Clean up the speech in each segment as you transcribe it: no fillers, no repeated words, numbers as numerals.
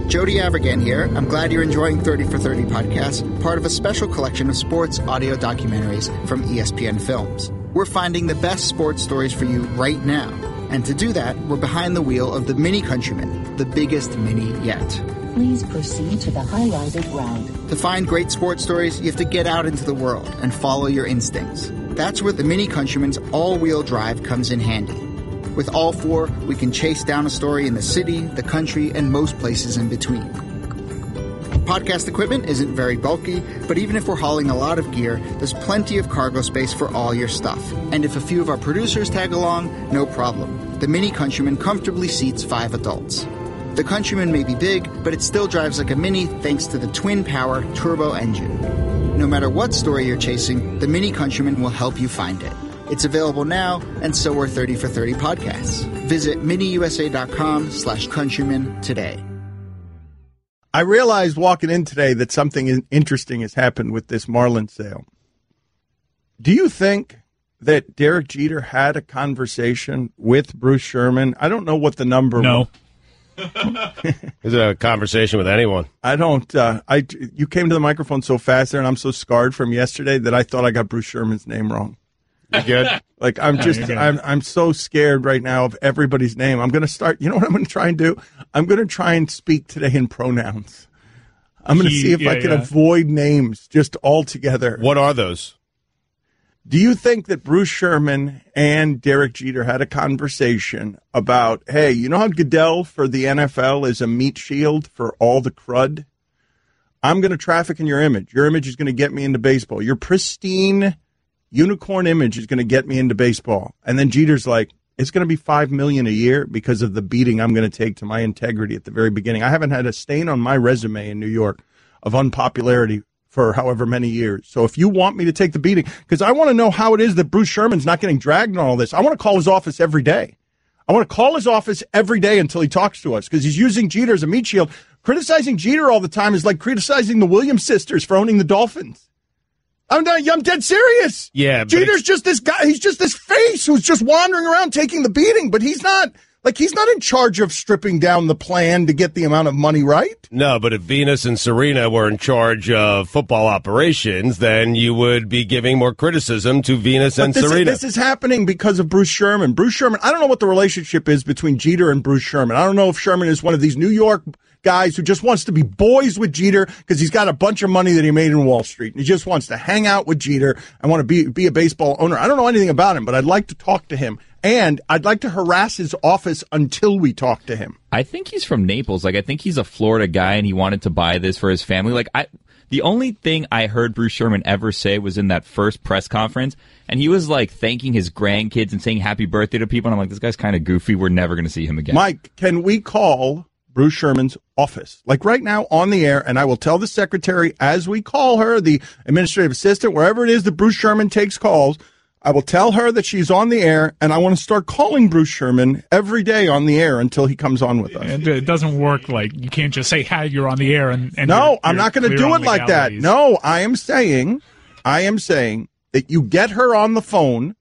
Jody Avirgan here. I'm glad you're enjoying 30 for 30 podcast, part of a special collection of sports audio documentaries from ESPN Films. We're finding the best sports stories for you right now. And to do that, we're behind the wheel of the Mini Countryman, the biggest mini yet. Please proceed to the highlighted route. To find great sports stories, you have to get out into the world and follow your instincts. That's where the Mini Countryman's all-wheel drive comes in handy. With all four, we can chase down a story in the city, the country, and most places in between. Podcast equipment isn't very bulky, but even if we're hauling a lot of gear, there's plenty of cargo space for all your stuff. And if a few of our producers tag along, no problem. The Mini Countryman comfortably seats 5 adults. The Countryman may be big, but it still drives like a Mini thanks to the twin-power turbo engine. No matter what story you're chasing, the Mini Countryman will help you find it. It's available now, and so are 30 for 30 podcasts. Visit miniusa.com/countryman today. I realized walking in today that something interesting has happened with this Marlin sale. Do you think that Derek Jeter had a conversation with Bruce Sherman? I don't know what the number was. Is it a conversation with anyone? I don't. You came to the microphone so fast there, and I'm so scarred from yesterday that I thought I got Bruce Sherman's name wrong. You good? Like, I'm so scared right now of everybody's name. I'm going to start, you know what I'm going to try and do? I'm going to try and speak today in pronouns. I'm going to see if I can avoid names just altogether. What are those? Do you think that Bruce Sherman and Derek Jeter had a conversation about, hey, you know how Goodell for the NFL is a meat shield for all the crud? I'm going to traffic in your image. Your image is going to get me into baseball. Your pristine unicorn image is going to get me into baseball. And then Jeter's like, it's going to be $5 million a year because of the beating I'm going to take to my integrity at the very beginning. I haven't had a stain on my resume in New York of unpopularity for however many years. So if you want me to take the beating, because I want to know how it is that Bruce Sherman's not getting dragged in all this. I want to call his office every day. I want to call his office every day until he talks to us because he's using Jeter as a meat shield. Criticizing Jeter all the time is like criticizing the Williams sisters for owning the Dolphins. I'm dead serious. Yeah, Jeter's just this guy. He's just this face who's just wandering around taking the beating, but he's not in charge of stripping down the plan to get the amount of money right. No, but if Venus and Serena were in charge of football operations, then you would be giving more criticism to Venus and Serena. This is happening because of Bruce Sherman. Bruce Sherman, I don't know what the relationship is between Jeter and Bruce Sherman. I don't know if Sherman is one of these New York guys who just wants to be boys with Jeter because he's got a bunch of money that he made in Wall Street. And he just wants to hang out with Jeter and want to be a baseball owner. I don't know anything about him, but I'd like to talk to him. And I'd like to harass his office until we talk to him. I think he's from Naples. I think he's a Florida guy, and he wanted to buy this for his family. The only thing I heard Bruce Sherman ever say was in that first press conference, and he was, thanking his grandkids and saying happy birthday to people. And I'm like, this guy's kind of goofy. We're never going to see him again. Mike, can we call Bruce Sherman's office, right now on the air, and I will tell the secretary as we call her, the administrative assistant, wherever it is that Bruce Sherman takes calls, I will tell her that she's on the air, and I want to start calling Bruce Sherman every day on the air until he comes on with us. It doesn't work you can't just say, hi, you're on the air. And no, I'm not going to do it like that. No, I am saying that you get her on the phone,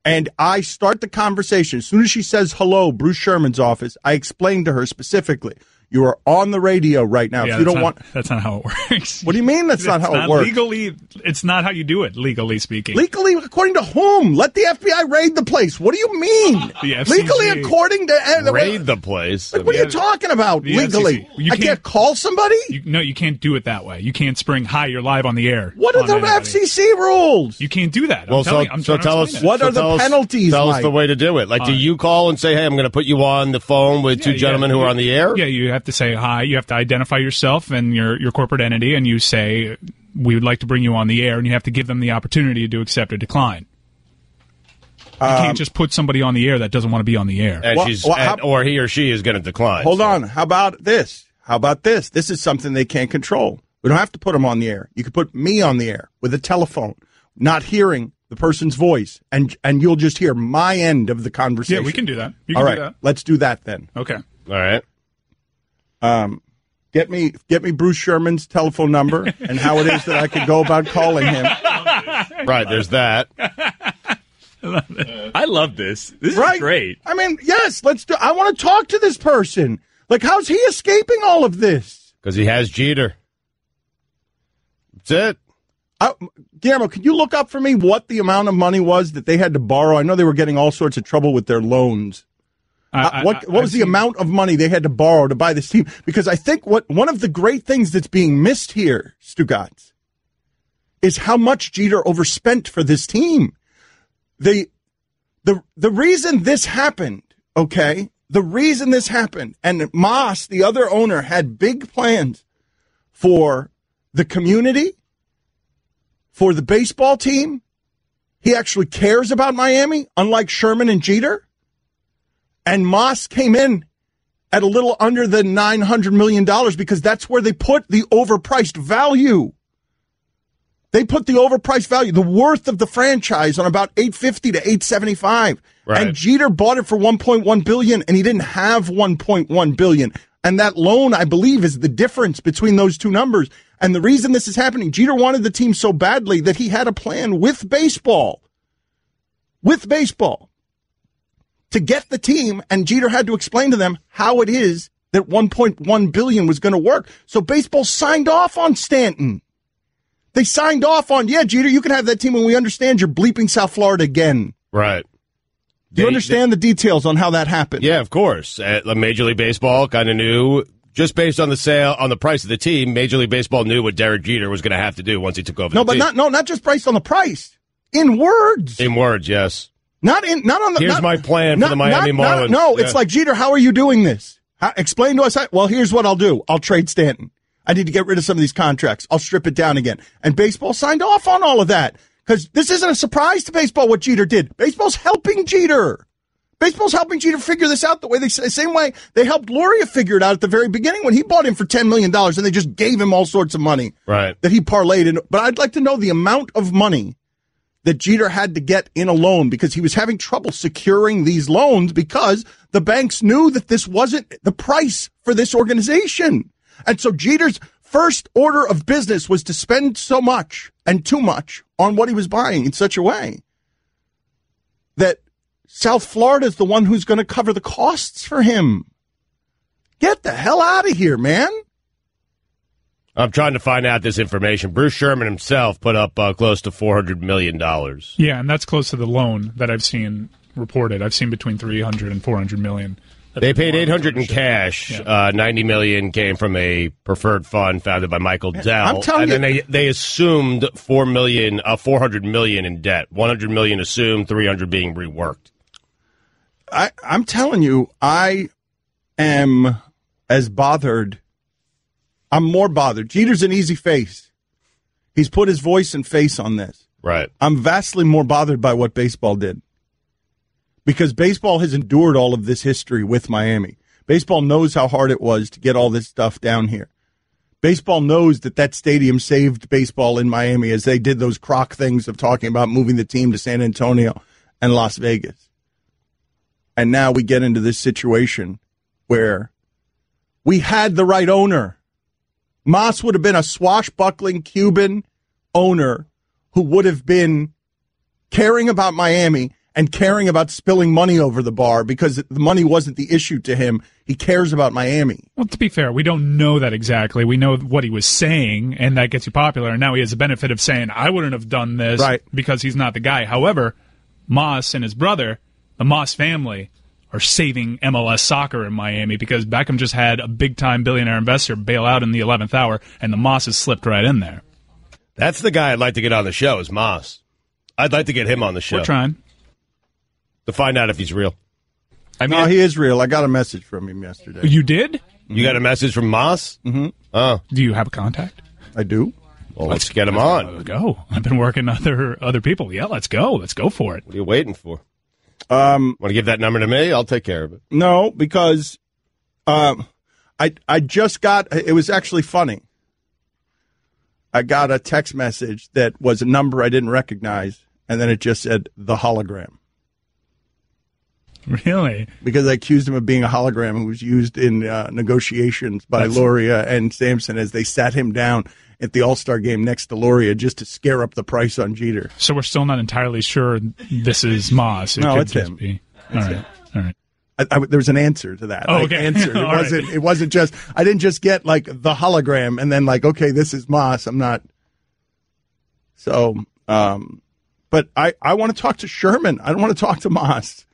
and I start the conversation. As soon as she says, hello, Bruce Sherman's office, I explain to her specifically, you are on the radio right now. Yeah, if you don't that's not how it works. What do you mean that's not how it works? Legally, it's not how you do it, legally speaking. Legally, according to whom? Let the FBI raid the place. What do you mean? The FCC. Legally, according to... raid the place? What are you talking about, legally? I can't call somebody? No, you can't do it that way. You can't spring, hi, you're live on the air. What are the FCC rules? You can't do that. Well, tell us... What are the penalties, Tell Mike? us the way to do it. Do you call and say, hey, I'm going to put you on the phone with two gentlemen who are on the air? Yeah, you have to say hi. You have to identify yourself and your corporate entity, and you say, we would like to bring you on the air, and you have to give them the opportunity to accept or decline. You can't just put somebody on the air that doesn't want to be on the air. And or he or she is going to decline. Hold on. How about this? This is something they can't control. We don't have to put them on the air. You could put me on the air with a telephone, not hearing the person's voice, and you'll just hear my end of the conversation. Yeah, we can do that. All right, let's do that then. Okay. All right. Get me Bruce Sherman's telephone number and how it is that I could go about calling him. Right, there's that. I love this. This is great. I mean, yes, let's do. I want to talk to this person. Like, how's he escaping all of this? Because he has Jeter. That's it. Guillermo, can you look up for me what the amount of money was that they had to borrow? I know they were getting all sorts of trouble with their loans. What was the amount of money they had to borrow to buy this team? Because I think one of the great things that's being missed here, Stugotz, is how much Jeter overspent for this team. The reason this happened, okay, and Moss, the other owner, had big plans for the community, for the baseball team. He actually cares about Miami, unlike Sherman and Jeter. And Moss came in at a little under the $900 million because that's where they put the overpriced value. They put the overpriced value, the worth of the franchise, on about $850 to $875. Right. And Jeter bought it for $1.1 billion, and he didn't have $1.1 billion. And that loan, I believe, is the difference between those two numbers. And the reason this is happening, Jeter wanted the team so badly that he had a plan with baseball, to get the team, and Jeter had to explain to them how it is that $1.1 billion was going to work. So baseball signed off on Stanton. They signed off on, yeah, Jeter, you can have that team, and we understand you're bleeping South Florida again. Right. Do you understand the details on how that happened? Yeah, of course. Major League Baseball kind of knew, just based on the price of the team, Major League Baseball knew what Derek Jeter was going to have to do once he took over the team. Not just based on the price. In words. In words, yes. Not on the. Here's my plan for the Miami Marlins. It's like, Jeter, how are you doing this? Explain to us. Well, here's what I'll do. I'll trade Stanton. I need to get rid of some of these contracts. I'll strip it down again. And baseball signed off on all of that because this isn't a surprise to baseball what Jeter did. Baseball's helping Jeter. Baseball's helping Jeter figure this out the same way they helped Loria figure it out at the very beginning when he bought him for $10 million and they just gave him all sorts of money that he parlayed in. But I'd like to know the amount of money that Jeter had to get in a loan because he was having trouble securing these loans because the banks knew that this wasn't the price for this organization. And so Jeter's first order of business was to spend so much and too much on what he was buying in such a way that South Florida is the one who's going to cover the costs for him. Get the hell out of here, man. I'm trying to find out this information. Bruce Sherman himself put up close to $400 million. Yeah, and that's close to the loan that I've seen reported. I've seen between $300 and $400 million. They paid $800 in cash. Yeah. $90 million came from a preferred fund founded by Michael Dell. I'm telling and then they assumed $400 million in debt. $100 million assumed, $300 being reworked. I'm telling you, I am as bothered. I'm more bothered. Jeter's an easy face. He's put his voice and face on this. Right. I'm vastly more bothered by what baseball did. Because baseball has endured all of this history with Miami. Baseball knows how hard it was to get all this stuff down here. Baseball knows that stadium saved baseball in Miami as they did those crock things of talking about moving the team to San Antonio and Las Vegas. And now we get into this situation where we had the right owner. Moss would have been a swashbuckling Cuban owner who would have been caring about Miami and caring about spilling money over the bar because the money wasn't the issue to him. He cares about Miami. Well, to be fair, we don't know that exactly. We know what he was saying, and that gets you popular. And now he has the benefit of saying, I wouldn't have done this because he's not the guy. However, Moss and his brother, the Moss family, are saving MLS soccer in Miami because Beckham just had a big-time billionaire investor bail out in the 11th hour, and the Moss has slipped right in there. That's the guy I'd like to get on the show is Moss. I'd like to get him on the show. We're trying. To find out if he's real. No, he is real. I got a message from him yesterday. You did? You got a message from Moss? Mm-hmm. Oh. Do you have a contact? I do. Well, let's get him on. Let's go. I've been working other people. Yeah, let's go. Let's go for it. What are you waiting for? Want to give that number to me? I'll take care of it. No, because I just got, it was actually funny. I got a text message that was a number I didn't recognize, and then it just said the hologram. Really? Because I accused him of being a hologram who was used in negotiations by Loria and Sampson as they sat him down at the All-Star game next to Loria just to scare up the price on Jeter. So we're still not entirely sure this is Moss. No, it's him. All right. There was an answer to that. Oh, okay. I answered. It wasn't just. I didn't just get like the hologram and then like, okay, this is Moss. I'm not. So, but I want to talk to Sherman. I don't want to talk to Moss.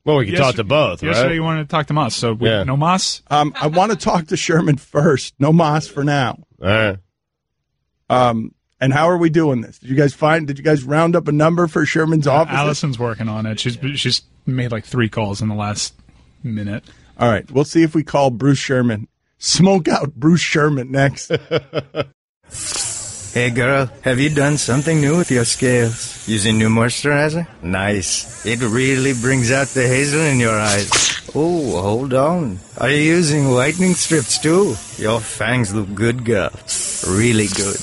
Well, we can talk to both, right? Yesterday you wanted to talk to Moss, so no Moss? I want to talk to Sherman first. No Moss for now. All right. And how are we doing this? Did you guys round up a number for Sherman's office? Allison's working on it. She's made like 3 calls in the last minute. All right. We'll see if we call Bruce Sherman. Smoke out Bruce Sherman next. Hey girl, have you done something new with your scales? Using new moisturizer? Nice. It really brings out the hazel in your eyes. Oh, hold on. Are you using whitening strips too? Your fangs look good, girl. Really good.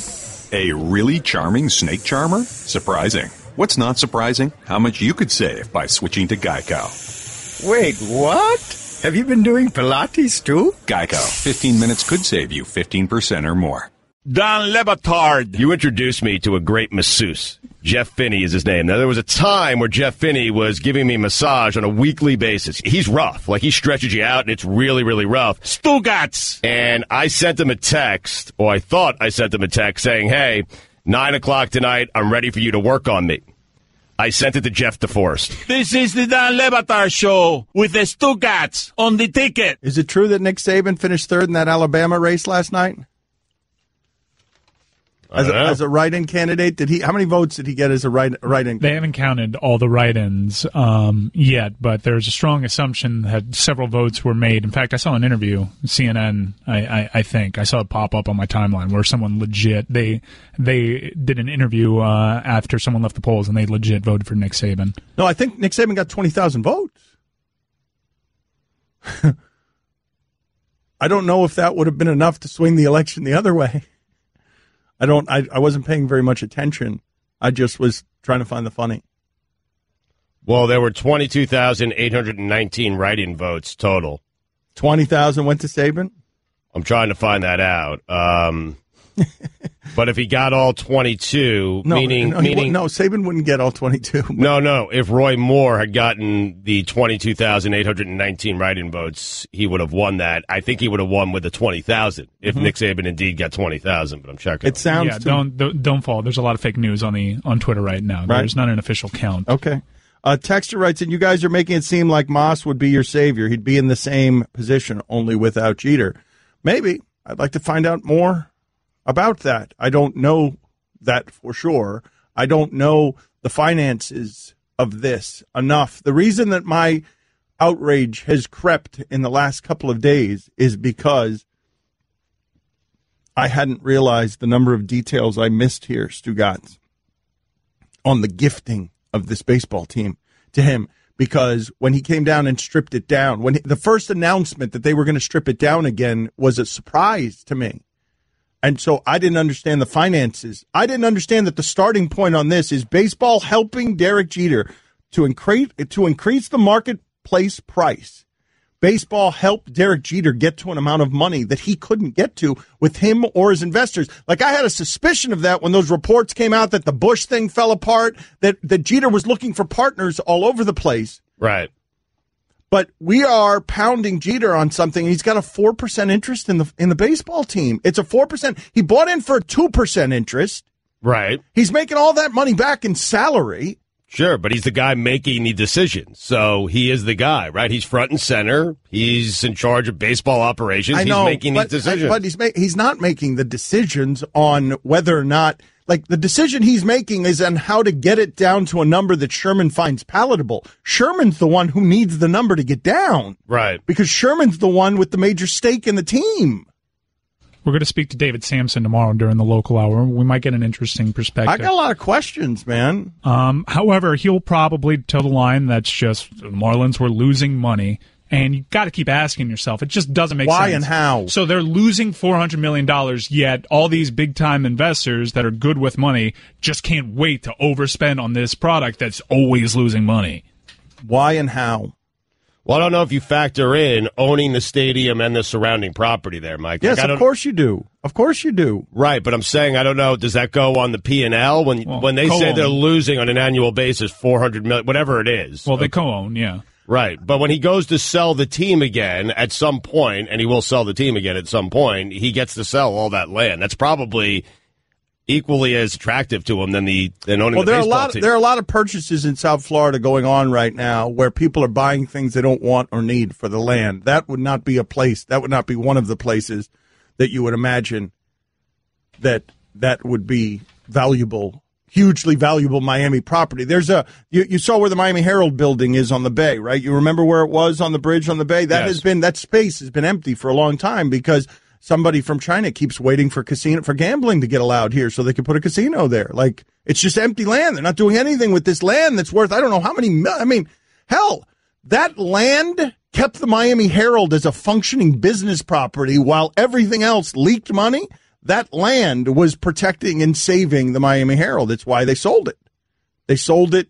A really charming snake charmer? Surprising. What's not surprising? How much you could save by switching to Geico. Wait, what? Have you been doing Pilates too? Geico. 15 minutes could save you 15% or more. Don Le Batard. You introduced me to a great masseuse. Jeff Finney is his name. Now, there was a time where Jeff Finney was giving me massage on a weekly basis. He's rough. Like, he stretches you out, and it's really, really rough. Stugats! And I sent him a text, or I thought I sent him a text saying, hey, 9 o'clock tonight, I'm ready for you to work on me. I sent it to Jeff DeForest. This is the Don Le Batard show with the Stugats on the ticket. Is it true that Nick Saban finished third in that Alabama race last night? As a write-in candidate, how many votes did he get as a write-in? They haven't counted all the write-ins yet, but there's a strong assumption that several votes were made. In fact, I saw an interview, CNN, I think. I saw it pop up on my timeline where someone legit, they did an interview after someone left the polls, and they legit voted for Nick Saban. No, I think Nick Saban got 20,000 votes. I don't know if that would have been enough to swing the election the other way. I wasn't paying very much attention. I just was trying to find the funny. Well, there were 22,819 write-in votes total. 20,000 went to Saban? I'm trying to find that out. But if he got all 22, meaning Saban wouldn't get all 22. No. If Roy Moore had gotten the 22,819 write-in votes, he would have won that. I think he would have won with the 20,000 if Nick Saban indeed got 20,000. But I'm checking. It sounds don't fall. There's a lot of fake news on Twitter right now. Right. There's not an official count. Okay. Texter writes in, you guys are making it seem like Moss would be your savior. He'd be in the same position, only without Jeter. Maybe. I'd like to find out more about that. I don't know that for sure. I don't know the finances of this enough. The reason that my outrage has crept in the last couple of days is because I hadn't realized the number of details I missed here, Stugats, on the gifting of this baseball team to him. Because when he came down and stripped it down, the first announcement that they were going to strip it down again was a surprise to me. And so I didn't understand the finances. I didn't understand that the starting point on this is baseball helping Derek Jeter to increase the marketplace price. Baseball helped Derek Jeter get to an amount of money that he couldn't get to with him or his investors. Like, I had a suspicion of that when those reports came out that the Bush thing fell apart, that Jeter was looking for partners all over the place. Right. But we are pounding Jeter on something. He's got a 4% interest in the baseball team. It's a 4%. He bought in for a 2% interest. Right. He's making all that money back in salary. Sure, but he's the guy making the decisions. So he is the guy, right? He's front and center. He's in charge of baseball operations. I know, he's making these decisions. But he's not making the decisions on whether or not, like, the decision he's making is on how to get it down to a number that Sherman finds palatable. Sherman's the one who needs the number to get down. Right. Because Sherman's the one with the major stake in the team. We're going to speak to David Sampson tomorrow during the local hour. We might get an interesting perspective. I got a lot of questions, man. However, he'll probably toe the line that's just Marlins were losing money. And you got to keep asking yourself. It just doesn't make sense. Why and how? So they're losing $400 million, yet all these big-time investors that are good with money just can't wait to overspend on this product that's always losing money. Why and how? Well, I don't know if you factor in owning the stadium and the surrounding property there, Mike. Yes, of course you do. Of course you do. Right, but I'm saying, I don't know, does that go on the P&L when they say they're losing on an annual basis $400 million, whatever it is? Well, they co-own, yeah. Right, but when he goes to sell the team again at some point, and he will sell the team again at some point, he gets to sell all that land. That's probably equally as attractive to him than owning the baseball team. There are a lot of purchases in South Florida going on right now where people are buying things they don't want or need for the land. That would not be a place. That would not be one of the places that you would imagine that would be valuable. Hugely valuable Miami property. There's you saw where the Miami Herald building is on the bay, right? You remember where it was on the bridge on the bay? That space has been empty for a long time because somebody from China keeps waiting for gambling to get allowed here so they can put a casino there. Like, it's just empty land. They're not doing anything with this land that's worth I don't know how many hell, that land kept the Miami Herald as a functioning business property while everything else leaked money. That land was protecting and saving the Miami Herald. It's why they sold it. They sold it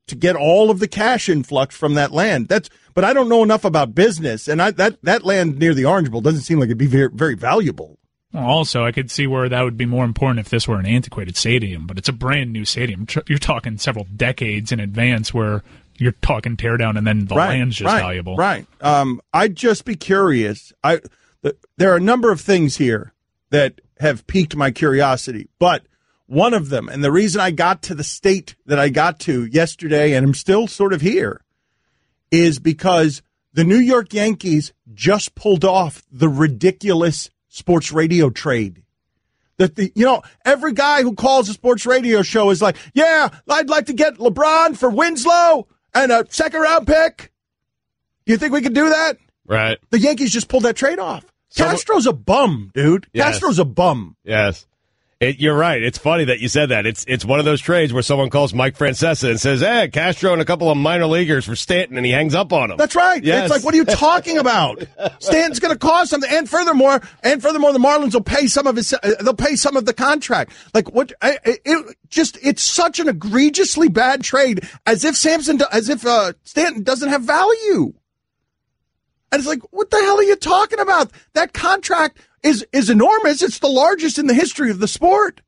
to get all of the cash influx from that land. But I don't know enough about business, and that land near the Orange Bowl doesn't seem like it'd be very, very valuable. Well, also, I could see where that would be more important if this were an antiquated stadium, but it's a brand new stadium. You're talking several decades in advance where you're talking tear down and then the land's just valuable. Right. I'd just be curious. There are a number of things here that have piqued my curiosity. But one of them, and the reason I got to the state that I got to yesterday, and I'm still sort of here, is because the New York Yankees just pulled off the ridiculous sports radio trade. That every guy who calls a sports radio show is like, yeah, I'd like to get LeBron for Winslow and a second-round pick. You think we could do that? Right. The Yankees just pulled that trade off. Castro's a bum, dude. Yes. Castro's a bum. Yes. You're right. It's funny that you said that. It's one of those trades where someone calls Mike Francesa and says, hey, Castro and a couple of minor leaguers for Stanton, and he hangs up on him. That's right. Yes. It's like, what are you talking about? Stanton's going to cost something. And furthermore, the Marlins will pay some of they'll pay some of the contract. Like, what? It's such an egregiously bad trade as if Stanton doesn't have value. And it's like, what the hell are you talking about? That contract is enormous. It's the largest in the history of the sport.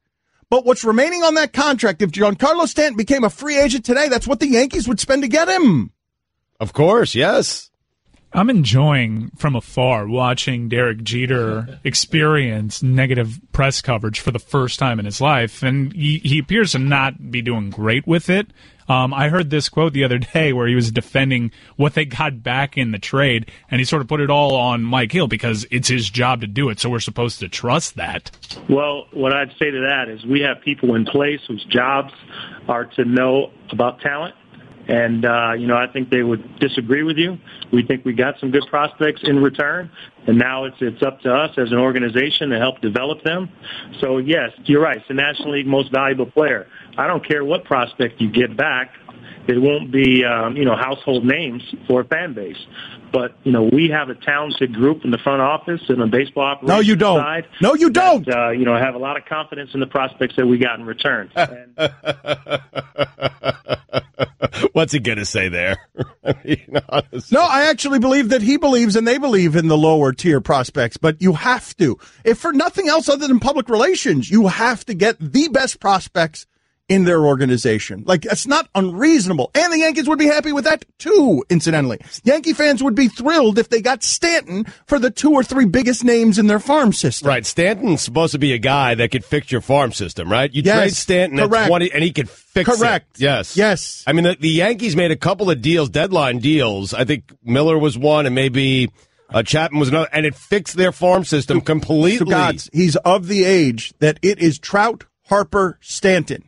But what's remaining on that contract, if Giancarlo Stanton became a free agent today, that's what the Yankees would spend to get him. Of course, yes. I'm enjoying from afar watching Derek Jeter experience negative press coverage for the first time in his life, and he appears to not be doing great with it. I heard this quote the other day where he was defending what they got back in the trade, and he sort of put it all on Mike Hill because it's his job to do it, so we're supposed to trust that. Well, what I'd say to that is we have people in place whose jobs are to know about talent. And, I think they would disagree with you. We think we got some good prospects in return, and now it's up to us as an organization to help develop them. So, yes, you're right. It's the National League most valuable player. I don't care what prospect you get back. It won't be, household names for a fan base. But, we have a talented group in the front office and the baseball operations No, you don't. side. No, you don't. That, I have a lot of confidence in the prospects that we got in return. What's he going to say there? No, I actually believe that he believes and they believe in the lower tier prospects, but you have to. If for nothing else other than public relations, you have to get the best prospects in their organization. Like, that's not unreasonable. And the Yankees would be happy with that, too, incidentally. Yankee fans would be thrilled if they got Stanton for the 2 or 3 biggest names in their farm system. Right. Stanton's supposed to be a guy that could fix your farm system, right? You trade Stanton at 20, and he could fix it. Correct. Yes. Yes. I mean, the Yankees made a couple of deals, deadline deals. I think Miller was one, and maybe Chapman was another, and it fixed their farm system completely. Stugotz, he's of the age that it is Trout, Harper, Stanton.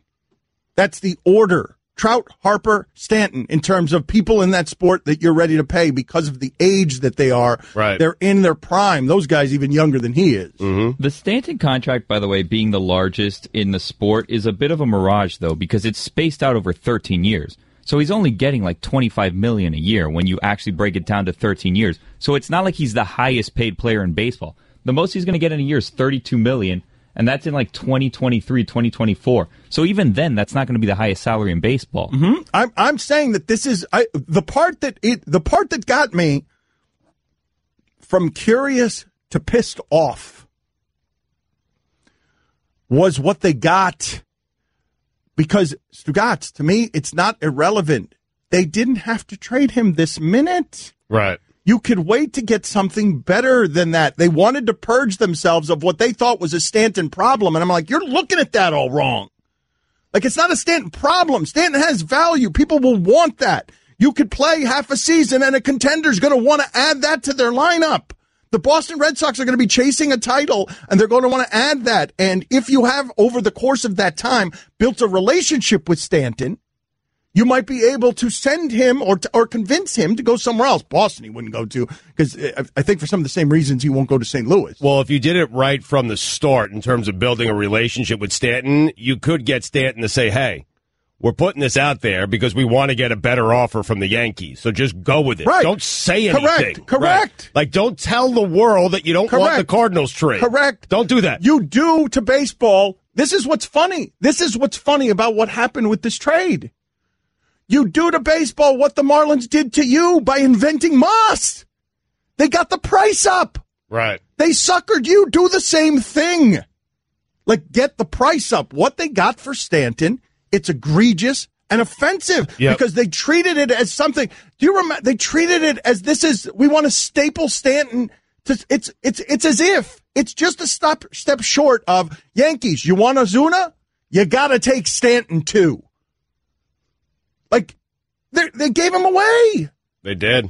That's the order. Trout, Harper, Stanton, in terms of people in that sport that you're ready to pay because of the age that they are. Right. They're in their prime. Those guys even younger than he is. Mm-hmm. The Stanton contract, by the way, being the largest in the sport is a bit of a mirage, though, because it's spaced out over 13 years. So he's only getting like $25 million a year when you actually break it down to 13 years. So it's not like he's the highest paid player in baseball. The most he's going to get in a year is $32 million. And that's in like 2023, 2024. So even then, that's not going to be the highest salary in baseball. Mm-hmm. I'm saying that this is the part that got me from curious to pissed off was what they got. Because Stugotz, to me, it's not irrelevant they didn't have to trade him this minute. Right. You could wait to get something better than that. They wanted to purge themselves of what they thought was a Stanton problem. And I'm like, you're looking at that all wrong. Like, it's not a Stanton problem. Stanton has value. People will want that. You could play half a season and a contender's going to want to add that to their lineup. The Boston Red Sox are going to be chasing a title, and they're going to want to add that. And if you have, over the course of that time, built a relationship with Stanton, you might be able to send him or convince him to go somewhere else. Boston he wouldn't go to, because I think for some of the same reasons he won't go to St. Louis. Well, if you did it right from the start in terms of building a relationship with Stanton, you could get Stanton to say, hey, we're putting this out there because we want to get a better offer from the Yankees. So just go with it. Right. Don't say anything. Correct. Right. Like, don't tell the world that you don't want the Cardinals trade. Correct. Don't do that. You do to baseball. This is what's funny. This is what's funny about what happened with this trade. You do to baseball what the Marlins did to you by inventing Moss. They got the price up. Right. They suckered you. Do the same thing. Like, get the price up. What they got for Stanton, it's egregious and offensive because they treated it as something. Do you remember? They treated it as we want to staple Stanton. It's as if it's just a step short of Yankees. You want Ozuna? You got to take Stanton too. Like, they gave him away. They did.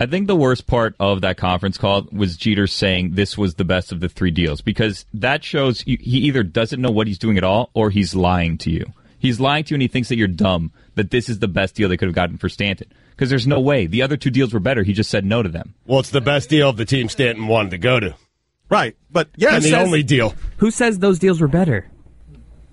I think the worst part of that conference call was Jeter saying this was the best of the three deals, because that shows he either doesn't know what he's doing at all or he's lying to you. He's lying to you and he thinks that you're dumb, that this is the best deal they could have gotten for Stanton. Because there's no way. The other two deals were better. He just said no to them. Well, it's the best deal of the team Stanton wanted to go to. Right. But yeah, and the only deal. Who says those deals were better?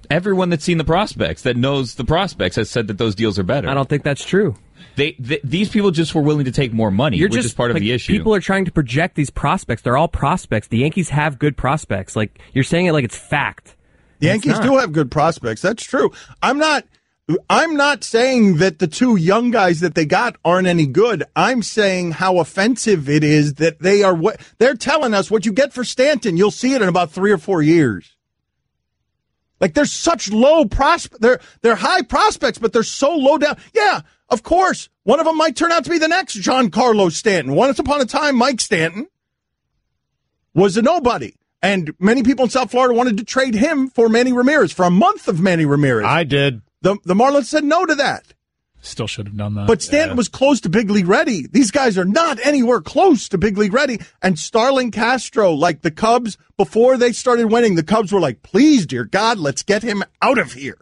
Everyone that's seen the prospects, that knows the prospects, has said that those deals are better. I don't think that's true. These people just were willing to take more money, which is part of the issue. People are trying to project these prospects. They're all prospects. The Yankees have good prospects. Like, you're saying it like it's fact. The Yankees do have good prospects. That's true. I'm not saying that the two young guys that they got aren't any good. I'm saying how offensive it is that they're telling us what you get for Stanton, you'll see it in about 3 or 4 years. Like, there's such low they're high prospects, but they're so low down. Yeah, of course. One of them might turn out to be the next Giancarlo Stanton. Once upon a time, Mike Stanton was a nobody. And many people in South Florida wanted to trade him for Manny Ramirez, for a month of Manny Ramirez. I did. The Marlins said no to that. Still should have done that. But Stanton was close to big league ready. These guys are not anywhere close to big league ready. And Starlin Castro, like the Cubs, before they started winning, the Cubs were like, please, dear God, let's get him out of here.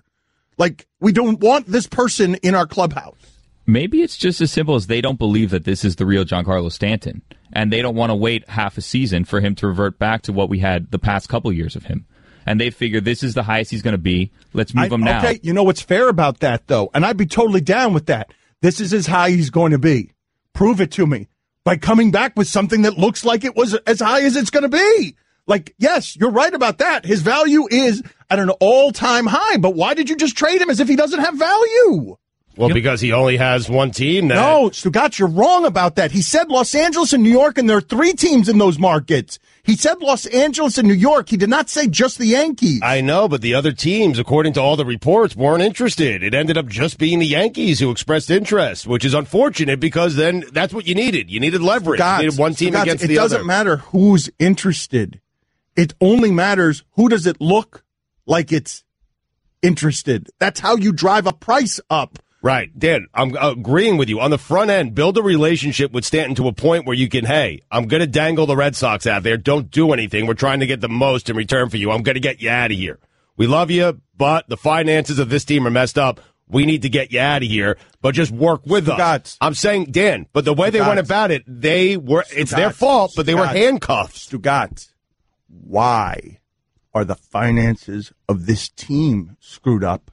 Like, we don't want this person in our clubhouse. Maybe it's just as simple as they don't believe that this is the real Giancarlo Stanton. And they don't want to wait half a season for him to revert back to what we had the past couple years of him. And they figure this is the highest he's going to be. Let's move him now. Okay, you know what's fair about that, though? And I'd be totally down with that. This is as high he's going to be. Prove it to me by coming back with something that looks like it was as high as it's going to be. Like, yes, you're right about that. His value is at an all-time high. But why did you just trade him as if he doesn't have value? Well, because he only has one team now. No, Stugatz, you're wrong about that. He said Los Angeles and New York, and there are 3 teams in those markets. He said Los Angeles and New York. He did not say just the Yankees. I know, but the other teams, according to all the reports, weren't interested. It ended up just being the Yankees who expressed interest, which is unfortunate because then that's what you needed. You needed leverage. You needed one team against the other. It doesn't matter who's interested. It only matters who does it look like it's interested. That's how you drive a price up. Right. Dan, I'm agreeing with you. On the front end, build a relationship with Stanton to a point where you can, hey, I'm going to dangle the Red Sox out there. Don't do anything. We're trying to get the most in return for you. I'm going to get you out of here. We love you, but the finances of this team are messed up. We need to get you out of here, but just work with us. I'm saying, Dan, but the way they went about it, it's their fault, but they were handcuffed. Stugatz, why are the finances of this team screwed up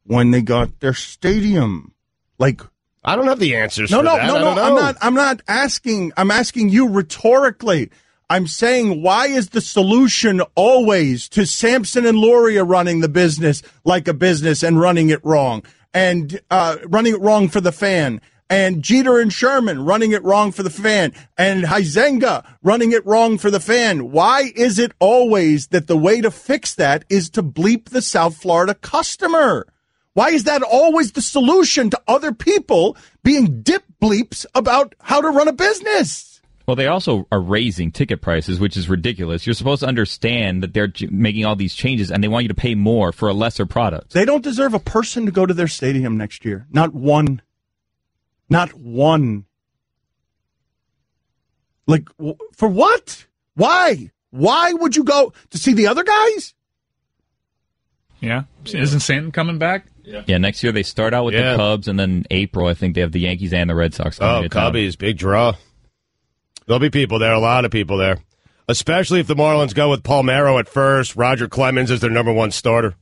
when they got their stadium? Like, I don't have the answers. No, for that. no. I'm not asking. I'm asking you rhetorically. I'm saying, why is the solution always to Sampson and Loria running the business like a business and running it wrong, and running it wrong for the fan, and Jeter and Sherman running it wrong for the fan, and Huizenga running it wrong for the fan? Why is it always that the way to fix that is to bleep the South Florida customer? Why is that always the solution to other people being dip bleeps about how to run a business? Well, they also are raising ticket prices, which is ridiculous. You're supposed to understand that they're making all these changes, and they want you to pay more for a lesser product. They don't deserve a person to go to their stadium next year. Not one. Not one. Like, for what? Why? Why would you go to see the other guys? Yeah. Isn't Stanton coming back? Yeah, next year they start out with the Cubs, and then April, I think they have the Yankees and the Red Sox coming to town. Cubbies, big draw. There'll be people there, a lot of people there. Especially if the Marlins go with Palmeiro at first, Roger Clemens is their number one starter.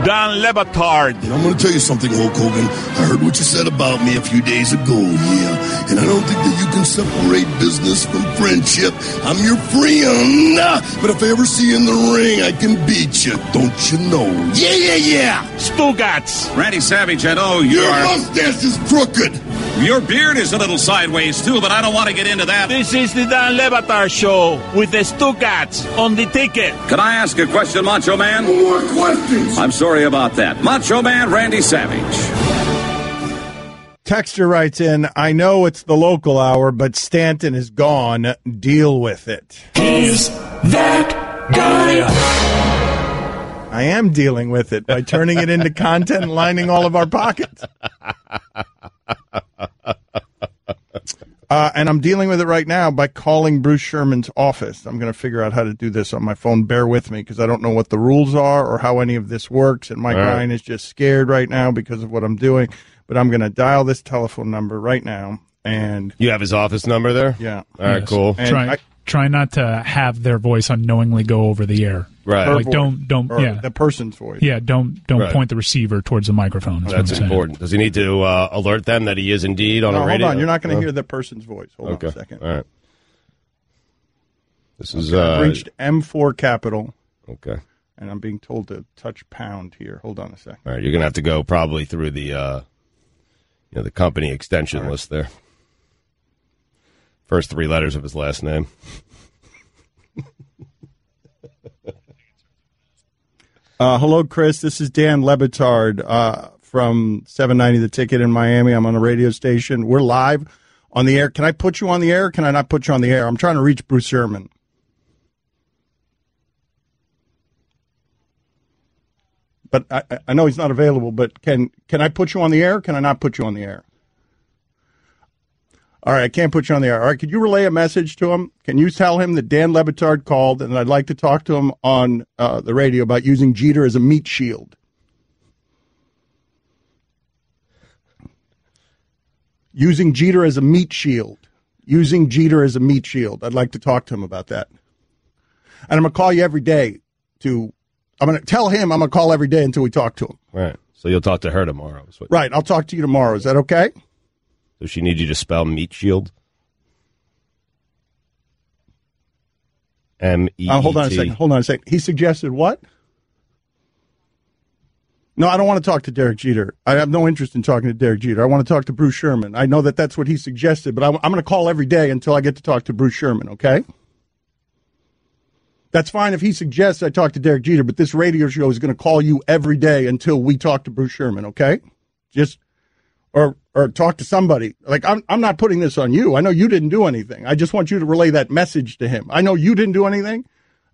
Dan Le Batard. I'm going to tell you something, Hulk Hogan. I heard what you said about me a few days ago, yeah. And I don't think that you can separate business from friendship. I'm your friend. But if I ever see you in the ring, I can beat you. Don't you know? Yeah. Stugats. Randy Savage, I know your mustache is crooked. Your beard is a little sideways, too, but I don't want to get into that. This is the Dan Le Batard Show with the Stugats on the ticket. Can I ask a question, Macho Man? More questions. I'm sorry about that. Macho Man Randy Savage. Texter writes in, I know it's the local hour, but Stanton is gone. Deal with it. He's that guy. I am dealing with it by turning it into content and lining all of our pockets. And I'm dealing with it right now by calling Bruce Sherman's office. I'm going to figure out how to do this on my phone. Bear with me because I don't know what the rules are or how any of this works. And Mike Ryan is just scared right now because of what I'm doing. But I'm going to dial this telephone number right now. And you have his office number there? Yeah. All right, cool. And Try not to have their voice unknowingly go over the air. Right. Like don't the person's voice. Yeah, don't point the receiver towards the microphone. That's important. Does he need to alert them that he is indeed on a radio? Hold on, you're not going to hear the person's voice. Hold on a second. All right. This is I've reached M4 Capital. Okay. And I'm being told to touch pound here. Hold on a second. All right, you're going to have to go probably through the the company extension list there. First 3 letters of his last name. Hello, Chris. This is Dan Le Batard from 790 The Ticket in Miami. I'm on a radio station. We're live on the air. Can I put you on the air or can I not put you on the air? I'm trying to reach Bruce Sherman. But I know he's not available, but can I put you on the air or can I not put you on the air? All right, I can't put you on the air. All right, could you relay a message to him? Can you tell him that Dan Le Batard called and I'd like to talk to him on the radio about using Jeter as a meat shield? Using Jeter as a meat shield. Using Jeter as a meat shield. I'd like to talk to him about that. And I'm going to call you every day I'm going to tell him I'm going to call every day until we talk to him. Right. So you'll talk to her tomorrow. Right. I'll talk to you tomorrow. Is that okay? Does she need you to spell meat shield? M-E-E-T. Hold on a second. He suggested what? No, I don't want to talk to Derek Jeter. I have no interest in talking to Derek Jeter. I want to talk to Bruce Sherman. I know that that's what he suggested, but I'm going to call every day until I get to talk to Bruce Sherman, okay? That's fine if he suggests I talk to Derek Jeter, but this radio show is going to call you every day until we talk to Bruce Sherman, okay? Or talk to somebody. Like, I'm not putting this on you. I know you didn't do anything. I just want you to relay that message to him. I know you didn't do anything,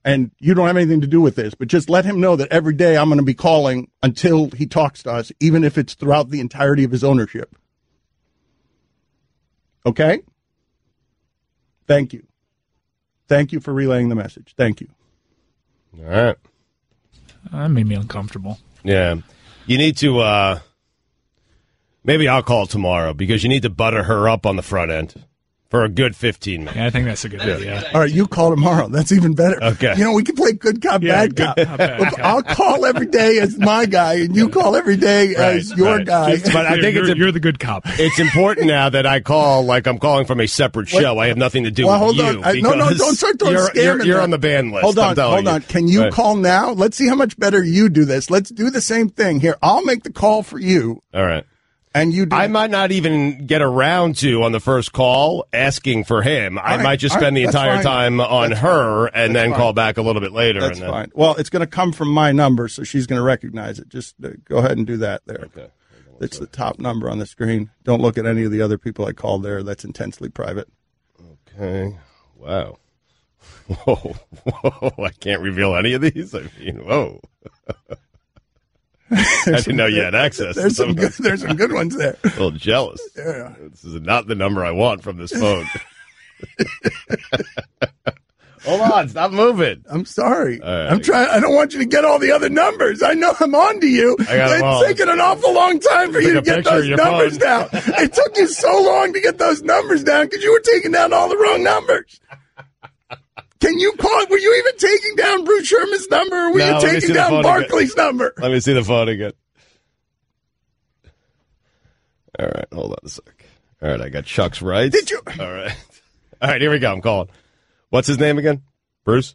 and you don't have anything to do with this, but just let him know that every day I'm going to be calling until he talks to us, even if it's throughout the entirety of his ownership. Okay? Thank you. Thank you for relaying the message. Thank you. All right. That made me uncomfortable. Yeah. You need to, maybe I'll call tomorrow because you need to butter her up on the front end for a good 15 minutes. Yeah, I think that's a good idea. All right, you call tomorrow. That's even better. Okay. You know, we can play good cop, bad cop. I'll call every day as my guy, and you call every day as your guy. But I think you're the good cop. It's important now that I call like I'm calling from a separate show. I have nothing to do with hold you. On. No, don't start throwing scam in You're there. on the ban list. Hold on. Can you call now? Let's see how much better you do this. Let's do the same thing here. I'll make the call for you. All right. And you, I might not even get around to on the first call asking for him. I might just spend the entire time on her and then call back a little bit later. That's fine. Well, it's going to come from my number, so she's going to recognize it. Just go ahead and do that there. Okay. It's the top number on the screen. Don't look at any of the other people I called there. That's intensely private. Okay. Wow. Whoa. I can't reveal any of these. I mean, whoa. I didn't know you had access. There's some good ones there. A little jealous. Yeah. This is not the number I want from this phone. Hold on, stop moving. I'm sorry. Right, I'm trying. I don't want you to get all the other numbers. I know I'm on to you. It's taken an awful long time for you to get those numbers down. It took you so long to get those numbers down because you were taking down all the wrong numbers. Can you call? Were you even taking down Bruce Sherman's number, or were you taking down Barkley's number? Let me see the phone again. All right, hold on a sec. All right, I got Chuck's right. Did you? All right, here we go. I'm calling. What's his name again? Bruce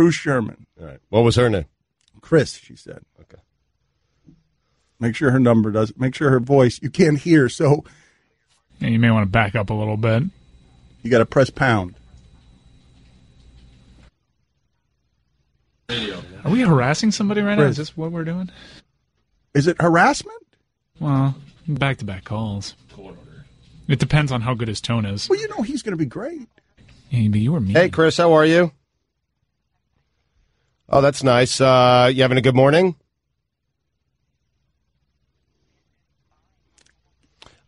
Sherman. All right. What was her name? Chris, she said. Okay. Make sure her number does. Make sure her voice. You can't hear, so. Yeah, you may want to back up a little bit. You got to press pound. Are we harassing somebody right now? Is this what we're doing? Is it harassment? Well, back-to-back calls. It depends on how good his tone is. Well, you know he's going to be great. Yeah, but you were mean. Hey, Chris, how are you? Oh, that's nice. You having a good morning?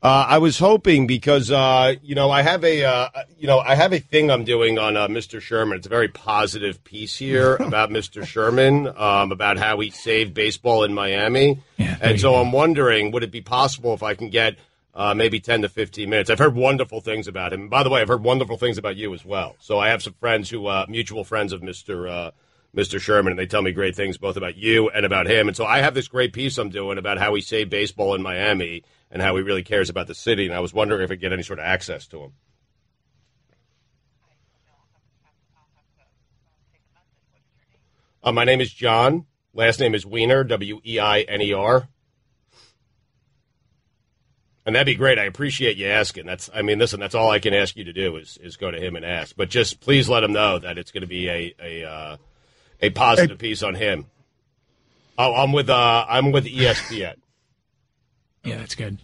I was hoping because I have a thing I'm doing on Mr. Sherman. It's a very positive piece here about Mr. Sherman, about how he saved baseball in Miami. Yeah, and so I'm wondering, would it be possible if I can get maybe 10 to 15 minutes? I've heard wonderful things about him. And by the way, I've heard wonderful things about you as well. So I have some friends who mutual friends of Mr. Sherman, and they tell me great things both about you and about him. And so I have this great piece I'm doing about how he saved baseball in Miami and how he really cares about the city. And I was wondering if I could get any sort of access to him. My name is John. Last name is Wiener, Weiner. And that'd be great. I appreciate you asking. Listen, that's all I can ask you to do is go to him and ask. But just please let him know that it's going to be a positive piece on him. Oh, I'm with ESPN. Yeah, that's good.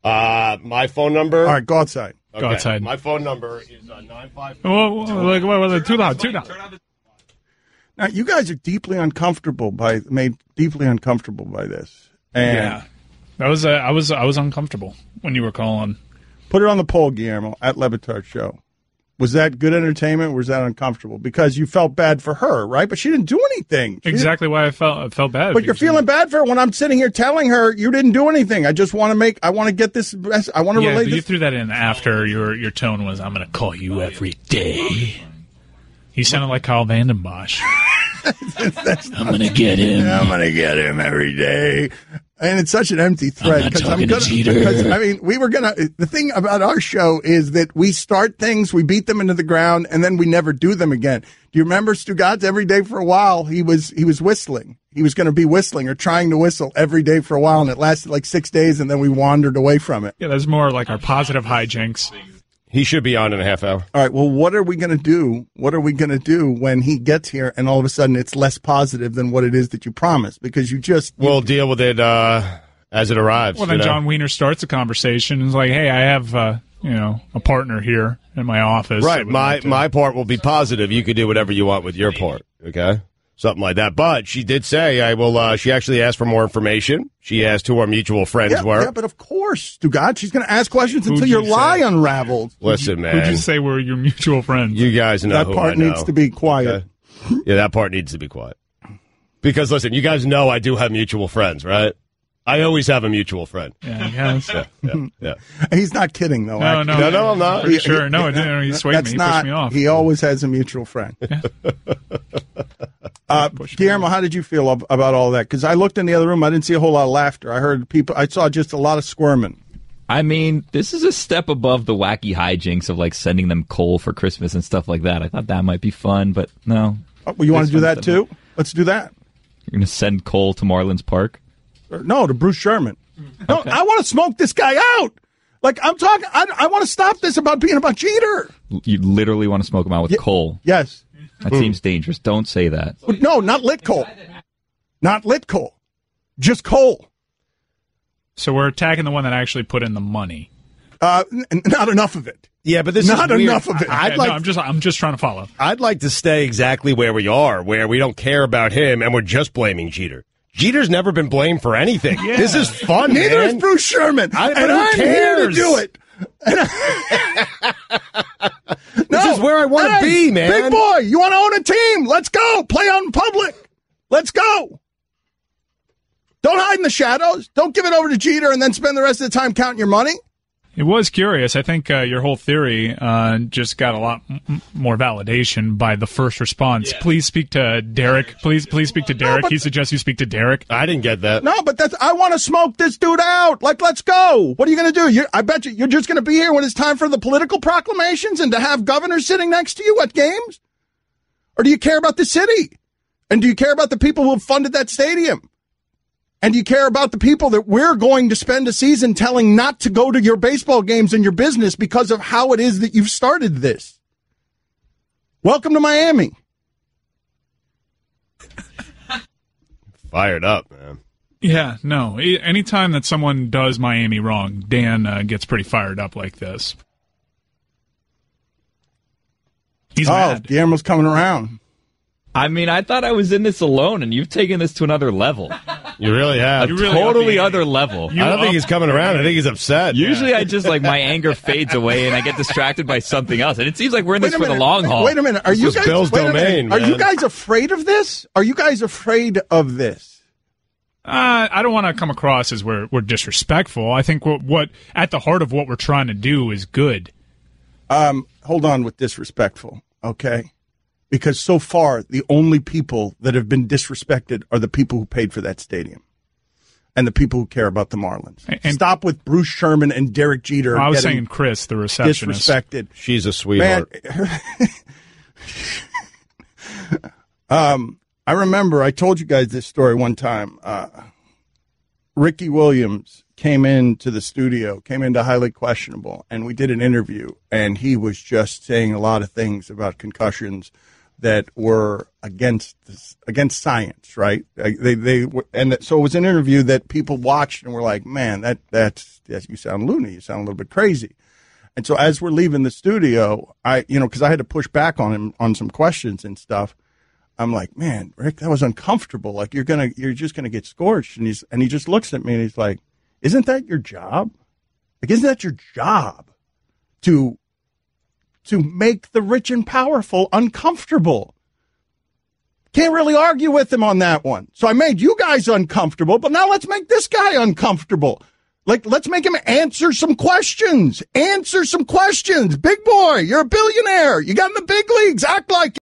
My phone number. All right, go outside. Okay. Go outside. My phone number is 954. Whoa, too loud. Now, you guys are deeply uncomfortable made deeply uncomfortable by this. And yeah, that was I was uncomfortable when you were calling. Put it on the poll, Guillermo, at Le Batard Show. Was that good entertainment or was that uncomfortable? Because you felt bad for her, right? But she didn't do anything. Exactly why I felt bad. But you're feeling bad for her when I'm sitting here telling her you didn't do anything. I want to get this, I want to relate this. You threw that in after your tone was, I'm going to call you every day. You sounded like Kyle Vanden Bosch. I'm going to get him. I'm going to get him every day. And it's such an empty thread. Because the thing about our show is that we start things, we beat them into the ground, and then we never do them again. Do you remember Stugatz? Every day for a while, he was whistling. He was going to be whistling or trying to whistle every day for a while, and it lasted like 6 days, and then we wandered away from it. Yeah, that's more like our positive hijinks. He should be on in a half hour. All right, well, what are we going to do? What are we going to do when he gets here and all of a sudden it's less positive than what it is that you promised? Because we'll deal with it as it arrives. Well, then John Wiener starts a conversation and is like, hey, I have a partner here in my office. Right, my part will be positive. You can do whatever you want with your part, okay? Something like that. But she did say she actually asked for more information. She asked who our mutual friends were. Yeah, but of course, Stugatz, she's going to ask questions until your lie unravels. Listen, man. Who'd you say were your mutual friends? You guys know that who part I know. needs to be quiet. Okay? Yeah, that part needs to be quiet. Because, listen, you guys know I do have mutual friends, right? I always have a mutual friend. Yeah, I guess. Yeah. He's not kidding, though. No, I'm not. Pretty sure. No, he swayed me. He pushed me off. He always has a mutual friend. Guillermo, how did you feel about all that? Because I looked in the other room, I didn't see a whole lot of laughter. I saw just a lot of squirming. I mean, this is a step above the wacky hijinks of like sending them coal for Christmas and stuff like that. I thought that might be fun, but no. Oh, well, you want to do that too? Let's do that. You're going to send coal to Marlins Park? No, to Bruce Sherman. No, I want to smoke this guy out. Like, I'm talking, I want to stop this about being about Jeter. You literally want to smoke him out with coal. Yes. That seems dangerous. Don't say that. No, not lit coal. Not lit coal. Just coal. So we're attacking the one that actually put in the money. Not enough of it. Yeah, but this not is weird. enough of it. I'm just trying to follow. I'd like to stay exactly where we are, where we don't care about him and we're just blaming Jeter. Jeter's never been blamed for anything. Yeah. This is fun, Neither man. is Bruce Sherman. I'm here to do it. This is where I want to be, man. Big boy, you want to own a team? Let's go. Play out in public. Let's go. Don't hide in the shadows. Don't give it over to Jeter and then spend the rest of the time counting your money. It was curious. I think your whole theory just got a lot more validation by the first response. Yeah. Please speak to Derek. Please speak to Derek. He suggests you speak to Derek. I didn't get that. No, but I want to smoke this dude out. Like, let's go. What are you going to do? I bet you're just going to be here when it's time for the political proclamations and to have governors sitting next to you at games? Or do you care about the city? And do you care about the people who have funded that stadium? And do you care about the people that we're going to spend a season telling not to go to your baseball games and your business because of how it is that you've started this? Welcome to Miami. Fired up, man. Yeah, no. Anytime that someone does Miami wrong, Dan gets pretty fired up like this. He's mad. Guillermo's coming around. I mean, I thought I was in this alone, and you've taken this to another level. You really have. A totally other level. I don't think he's coming around. I think he's upset. Usually I just, my anger fades away, and I get distracted by something else. And it seems like we're in this for the long haul. Wait a minute. Are you guys, Bill's domain, Are you guys afraid of this? Are you guys afraid of this? I don't want to come across as we're disrespectful. I think what at the heart of what we're trying to do is good. Hold on with disrespectful, okay? Because so far, the only people that have been disrespected are the people who paid for that stadium and the people who care about the Marlins. And stop with Bruce Sherman and Derek Jeter. I was saying Chris, the receptionist. Disrespected. She's a sweetheart. I remember I told you guys this story one time. Ricky Williams came into the studio, came into Highly Questionable, and we did an interview, and he was just saying a lot of things about concussions that were against science, right? So it was an interview that people watched and were like, "Man, that's you sound loony. You sound a little bit crazy." And so as we're leaving the studio, because I had to push back on him on some questions and stuff. I'm like, "Man, Rick, that was uncomfortable. Like you're just gonna get scorched." And he just looks at me and he's like, "Isn't that your job? Like, isn't that your job to make the rich and powerful uncomfortable?" Can't really argue with him on that one. So I made you guys uncomfortable, but now let's make this guy uncomfortable. Like, let's make him answer some questions. Answer some questions. Big boy, you're a billionaire. You got in the big leagues. Act like